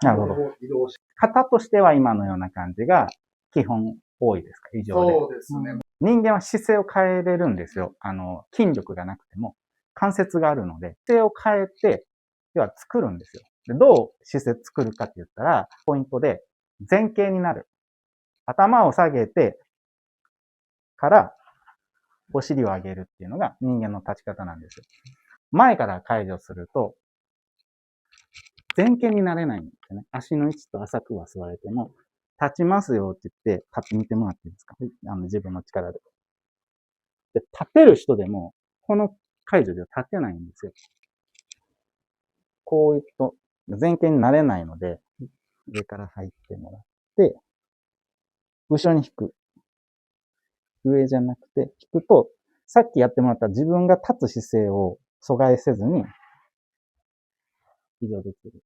なるほど。型としては今のような感じが基本多いですか？以上で。そうですね。人間は姿勢を変えれるんですよ。筋力がなくても関節があるので、姿勢を変えて、要は作るんですよ。で、どう姿勢作るかって言ったら、ポイントで前傾になる。頭を下げてからお尻を上げるっていうのが人間の立ち方なんですよ。前から解除すると、前傾になれないんですよね。足の位置と浅くは座れても、立ちますよって言って、立ってみてもらっていいですか？自分の力で。で、立てる人でも、この解除では立てないんですよ。こういくと、前傾になれないので、上から入ってもらって、後ろに引く。上じゃなくて、引くと、さっきやってもらった自分が立つ姿勢を阻害せずに、移動できる。